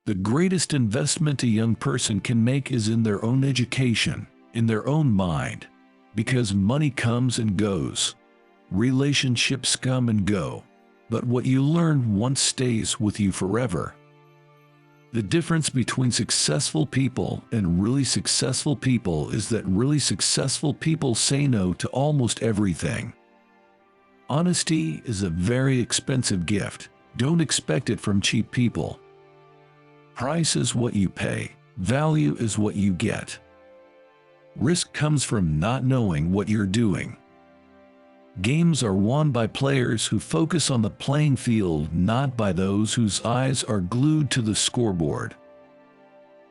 The greatest investment a young person can make is in their own education, in their own mind, because money comes and goes. Relationships come and go, but what you learn once stays with you forever. The difference between successful people and really successful people is that really successful people say no to almost everything. Honesty is a very expensive gift. Don't expect it from cheap people. Price is what you pay. Value is what you get. Risk comes from not knowing what you're doing. Games are won by players who focus on the playing field, not by those whose eyes are glued to the scoreboard.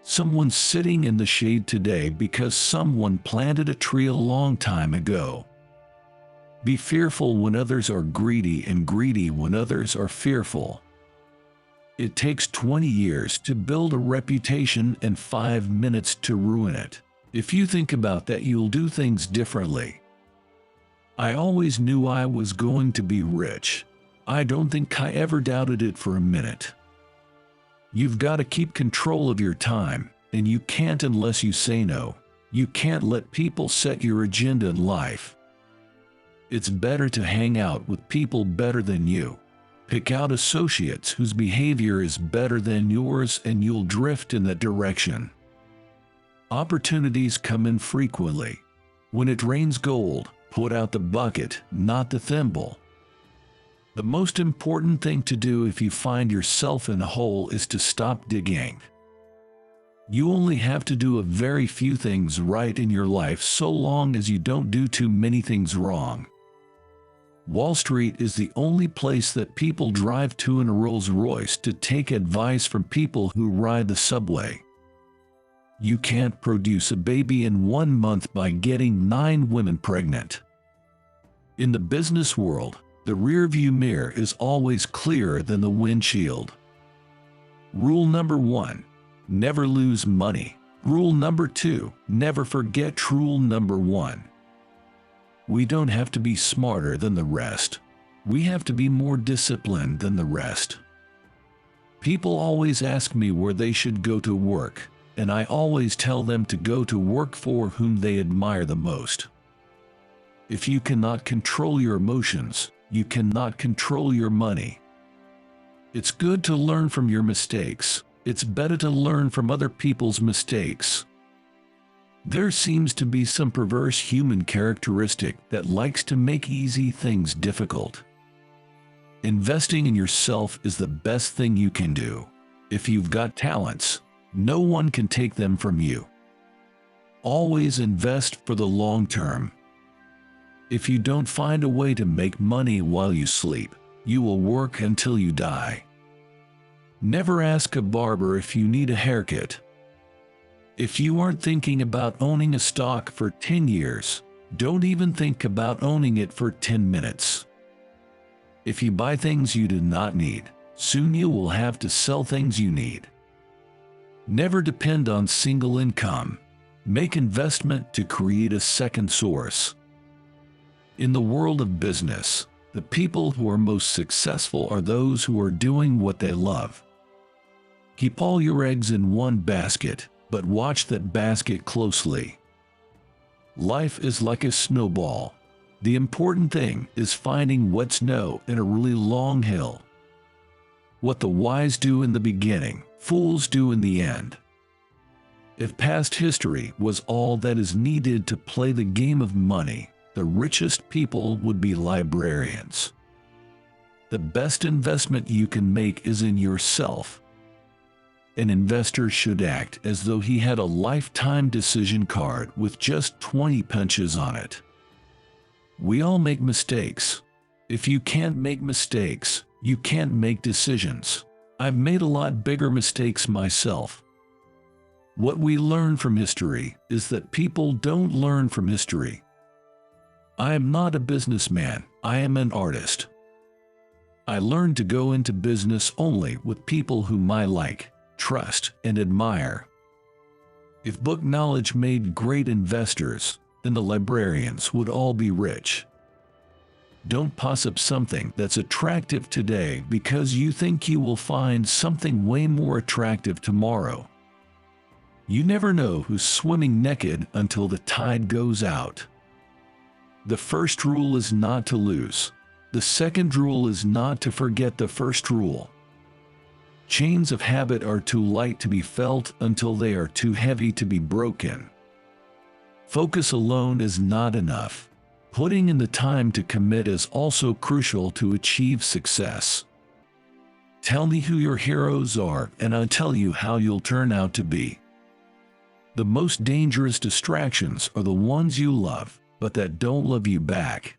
Someone's sitting in the shade today because someone planted a tree a long time ago. Be fearful when others are greedy and greedy when others are fearful. It takes 20 years to build a reputation and 5 minutes to ruin it. If you think about that, you'll do things differently. I always knew I was going to be rich. I don't think I ever doubted it for a minute. You've got to keep control of your time, and you can't unless you say no. You can't let people set your agenda in life. It's better to hang out with people better than you. Pick out associates whose behavior is better than yours, and you'll drift in that direction. Opportunities come in frequently. When it rains gold, put out the bucket, not the thimble. The most important thing to do if you find yourself in a hole is to stop digging. You only have to do a very few things right in your life so long as you don't do too many things wrong. Wall Street is the only place that people drive to in a Rolls Royce to take advice from people who ride the subway. You can't produce a baby in 1 month by getting 9 women pregnant. In the business world, the rearview mirror is always clearer than the windshield. Rule number 1, never lose money. Rule number 2, never forget rule number 1. We don't have to be smarter than the rest. We have to be more disciplined than the rest. People always ask me where they should go to work, and I always tell them to go to work for whom they admire the most. If you cannot control your emotions, you cannot control your money. It's good to learn from your mistakes. It's better to learn from other people's mistakes. There seems to be some perverse human characteristic that likes to make easy things difficult. Investing in yourself is the best thing you can do. If you've got talents, no one can take them from you. Always invest for the long term. If you don't find a way to make money while you sleep, you will work until you die. Never ask a barber if you need a haircut. If you aren't thinking about owning a stock for 10 years, don't even think about owning it for 10 minutes. If you buy things you do not need, soon you will have to sell things you need. Never depend on single income. Make investment to create a second source. In the world of business, the people who are most successful are those who are doing what they love. Keep all your eggs in one basket, but watch that basket closely. Life is like a snowball. The important thing is finding wet snow in a really long hill. What the wise do in the beginning, fools do in the end. If past history was all that is needed to play the game of money, the richest people would be librarians. The best investment you can make is in yourself. An investor should act as though he had a lifetime decision card with just 20 punches on it. We all make mistakes. If you can't make mistakes, you can't make decisions. I've made a lot bigger mistakes myself. What we learn from history is that people don't learn from history. I am not a businessman, I am an artist. I learned to go into business only with people whom I like, trust, and admire. If book knowledge made great investors, then the librarians would all be rich. Don't pass up something that's attractive today because you think you will find something way more attractive tomorrow. You never know who's swimming naked until the tide goes out. The first rule is not to lose. The second rule is not to forget the first rule. Chains of habit are too light to be felt until they are too heavy to be broken. Focus alone is not enough. Putting in the time to commit is also crucial to achieve success. Tell me who your heroes are, and I'll tell you how you'll turn out to be. The most dangerous distractions are the ones you love, but that don't love you back.